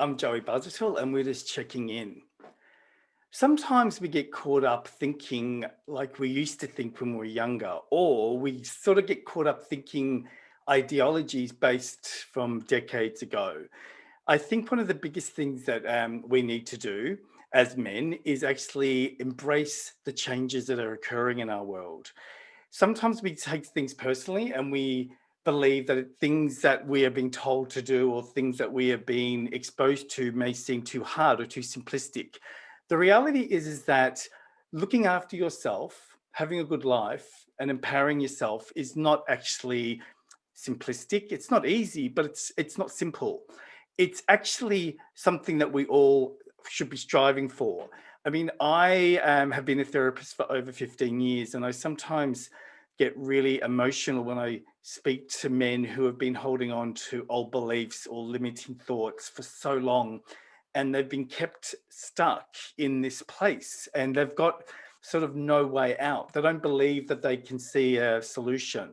I'm Joey Busuttil, and we're just checking in. Sometimes we get caught up thinking like we used to think when we were younger, or we sort of get caught up thinking ideologies based from decades ago. I think one of the biggest things that we need to do as men is actually embrace the changes that are occurring in our world. Sometimes we take things personally and we believe that things that we are being told to do or things that we are being exposed to may seem too hard or too simplistic. The reality is that looking after yourself, having a good life and empowering yourself is not actually simplistic. It's not easy, but it's not simple. It's actually something that we all should be striving for. I mean, I have been a therapist for over 15 years, and I sometimes get really emotional when I speak to men who have been holding on to old beliefs or limiting thoughts for so long, and they've been kept stuck in this place, and they've got sort of no way out. They don't believe that they can see a solution.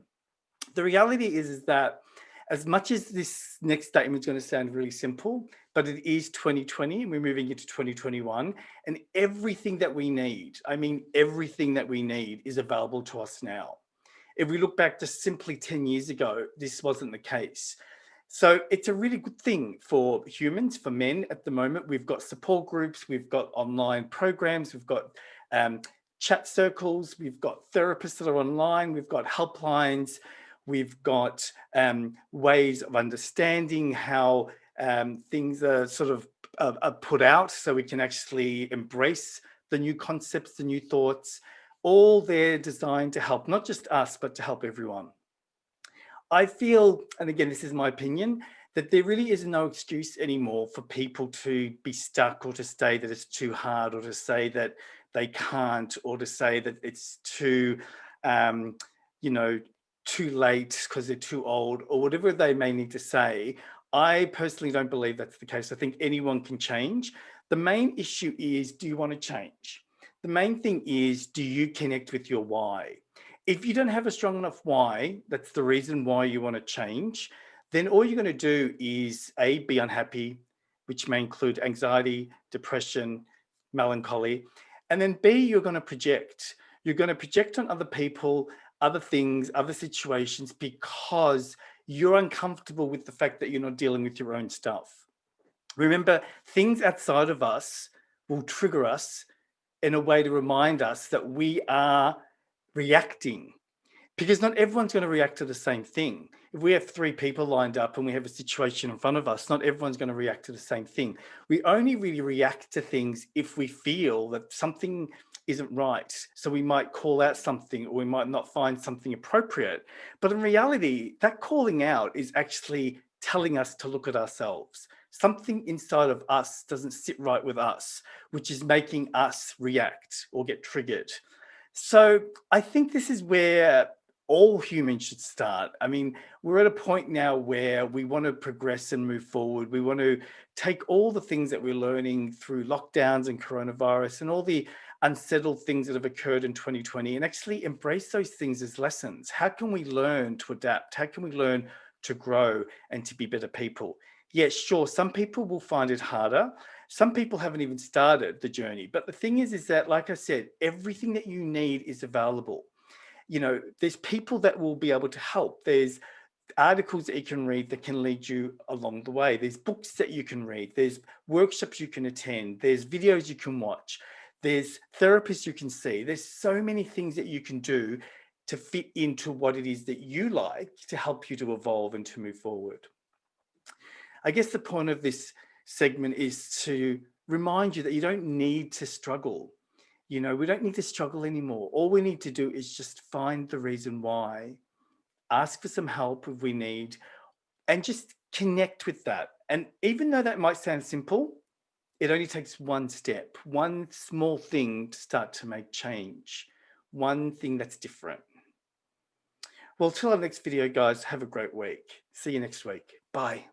The reality is that as much as this next statement is going to sound really simple, but it is 2020 and we're moving into 2021, and everything that we need, I mean, everything that we need is available to us now. If we look back just simply 10 years ago, this wasn't the case. So it's a really good thing for humans, for men at the moment. We've got support groups, we've got online programs, we've got chat circles, we've got therapists that are online, we've got helplines, we've got ways of understanding how things are sort of are put out so we can actually embrace the new concepts, the new thoughts, all there designed to help, not just us, but to help everyone. I feel, and again, this is my opinion, that there really is no excuse anymore for people to be stuck or to say that it's too hard or to say that they can't or to say that it's too, too late because they're too old or whatever they may need to say. I personally don't believe that's the case. I think anyone can change. The main issue is, do you want to change? The main thing is, do you connect with your why? If you don't have a strong enough why, that's the reason why you want to change, then all you're going to do is A, be unhappy, which may include anxiety, depression, melancholy. And then B, you're going to project. You're going to project on other people, other things, other situations, because you're uncomfortable with the fact that you're not dealing with your own stuff. Remember, things outside of us will trigger us in a way to remind us that we are reacting, because not everyone's going to react to the same thing. If we have 3 people lined up and we have a situation in front of us, not everyone's going to react to the same thing. We only really react to things if we feel that something isn't right. So we might call out something, or we might not find something appropriate. But in reality, that calling out is actually telling us to look at ourselves. Something inside of us doesn't sit right with us, which is making us react or get triggered. So I think this is where all humans should start. I mean, we're at a point now where we want to progress and move forward. We want to take all the things that we're learning through lockdowns and coronavirus and all the unsettled things that have occurred in 2020 and actually embrace those things as lessons. How can we learn to adapt? How can we learn to grow and to be better people? Yes, sure, some people will find it harder. Some people haven't even started the journey. But the thing is that, like I said, everything that you need is available. There's people that will be able to help. There's articles that you can read that can lead you along the way. There's books that you can read. There's workshops you can attend. There's videos you can watch. There's therapists you can see. There's so many things that you can do to fit into what it is that you like to help you to evolve and to move forward. I guess the point of this segment is to remind you that you don't need to struggle. We don't need to struggle anymore. All we need to do is just find the reason why, ask for some help if we need, and just connect with that. And even though that might sound simple, it only takes one step, one small thing to start to make change, one thing that's different. Well, till our next video, guys, have a great week. See you next week. Bye.